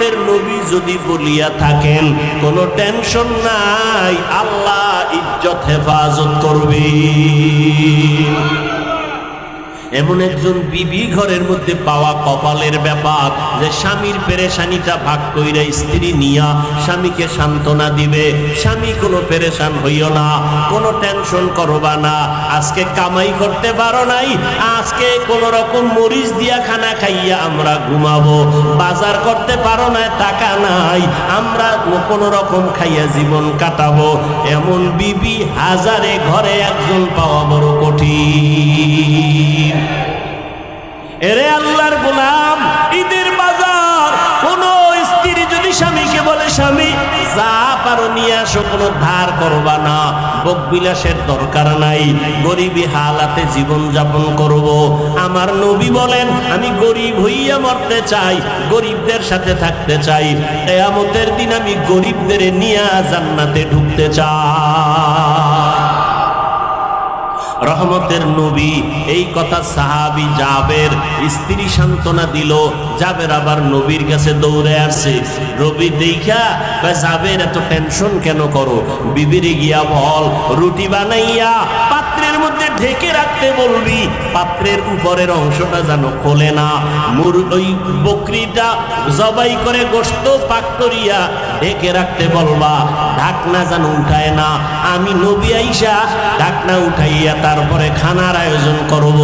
রহমতের নবী যদি বলিয়া থাকেন কোনো টেনশন নাই, আল্লাহ ইজ্জত হেফাজত করবে। এমন একজন বিবি ঘরের মধ্যে পাওয়া কপালের ব্যাপার যে স্বামীর পেরেশানিটা ভাগ কইরা স্ত্রী নিয়া স্বামীকে সান্ত্বনা দিবে। স্বামী কোনো পেরেশান হইও না, কোনো টেনশন করবা না, আজকে কামাই করতে পারো নাই, আজকে কোনো রকম মরিচ দিয়া খানা খাইয়া আমরা ঘুমাবো, বাজার করতে পারো না, টাকা নাই, আমরা কোনো রকম খাইয়া জীবন কাটাবো। এমন বিবি হাজারে ঘরে একজন পাওয়া বড় কঠিন। এরে আল্লাহর গোলাম, ঈদের বাজার কোন স্ত্রী যদি স্বামীকে বলে স্বামী যা পারো নিয়ে আসো, কোনো ধার করবা না, ভোগবিলাসের দরকার নাই, গরিবী হালাতে জীবন যাপন করব। আমার নবী বলেন আমি গরিব হইয়া মরতে চাই, গরিবদের সাথে থাকতে চাই, কিয়ামতের দিন আমি গরিবদের নিয়ে জান্নাতে ঢুকতে চাই। রহমতের নবী এই কথা সাহাবী জাবের স্ত্রী সান্ত্বনা দিল। জাবের আবার নবীর কাছে দৌড়ে আসছে। নবী দেখা জাবের এত টেনশন কেন করো, বিবিরে গিয়া বল রুটি বানাইয়া পাত্রের মধ্যে ঢেকে রাখতে বলবি, পাত্রের উপরের অংশটা যেন খোলে না, ওই বকরিটা জবাই করে গোশত পাক করিয়া ঢেকে রাখতে বলবা, ঢাকনা যেন উঠায় না। আমি নবী আইসা ঢাকনা উঠাইয়া তারপরে খানার আয়োজন করব।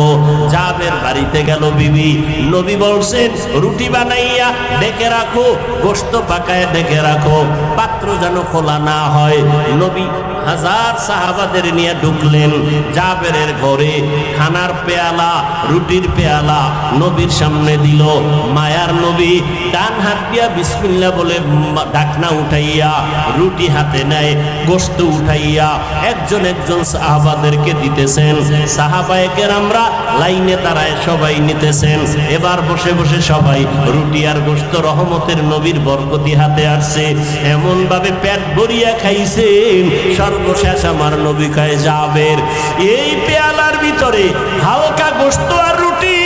জাবের বাড়িতে গেল বিবি, নবী বলছেন রুটি বানাইয়া ডেকে রাখো, গোশত পাকায় ডেকে রাখো, পাত্র যেন খোলা না হয়। নবী হাজার সাহাবাদের নিয়ে ঢুকলেন জাবেরের ঘরে। খানার পেয়ালা, রুটির পেয়ালা নবীর সামনে দিল। মায়ার নবী ডান হাত দিয়া বিসমিল্লাহ বলে ঢাকনা উঠাইয়া রুটি হাতে নেয়, গোশত উঠাইয়া একজন একজন সাহাবাদেরকে দিতেছেন। সাহাবায়ে কেরামরা লাইনে দাঁড়ায় সবাই নিতেছেন। এবার বসে বসে সবাই রুটি আর গোশত রহমতের নবীর বরকতি হাতে আসছে, এমন ভাবে পেট ভরিয়া খাইছেন। সর্বশেষ আমার নবী কয় জাবের এই পেয়ালার ভিতরে হালকা গোশত আর রুটি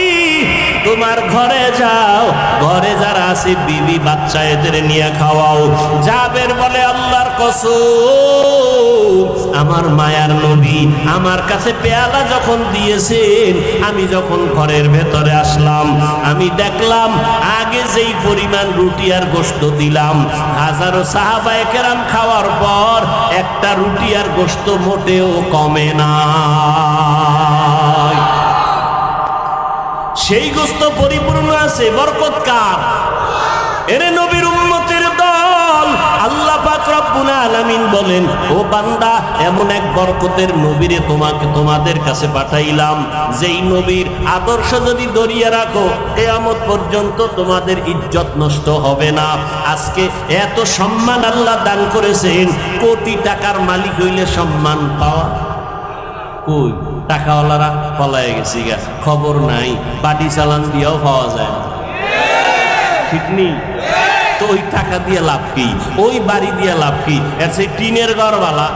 তোমার ঘরে যাও, ঘরে যারা আছে বিবি বাচ্চা এদের নিয়ে খাওয়াও। জাবের বলে আল্লাহর কসম, আমার মায়ার নবী আমার কাছে পেয়ালা যখন দিয়েছেন, আমি যখন ঘরের ভেতরে আসলাম, আমি দেখলাম আগে যেই পরিমাণ রুটি আর গোশত দিলাম, হাজারো সাহাবায়ে কেরাম খাওয়ার পর একটা রুটি আর গোশত মোটেও কমে না। সেই গোশত পরিপূর্ণ আছে, বরকত কার? এরে নবীর উম্মতের দল, আল্লাহ পাক রব্বুল আলামিন বলেন ও বান্দা, এমন এক বরকতের নবীরে তোমাদের কাছে পাঠাইলাম, যেই নবীর আদর্শ যদি ধরিয়ে রাখো কিয়ামত পর্যন্ত তোমাদের ইজ্জত নষ্ট হবে না। আজকে এত সম্মান আল্লাহ দান করেছেন, কোটি টাকার মালিক হইলে সম্মান পাওয়া কই? টাকাওয়ালারা পলায় গেছে গা, খবর নাই, বাড়ি চালান দিয়েও পাওয়া যায় না, ঠিক নেই তো? ওই টাকা দিয়ে লাভ কি, ওই বাড়ি দিয়ে লাভ কি? এর সেই টিনের ঘরওয়ালা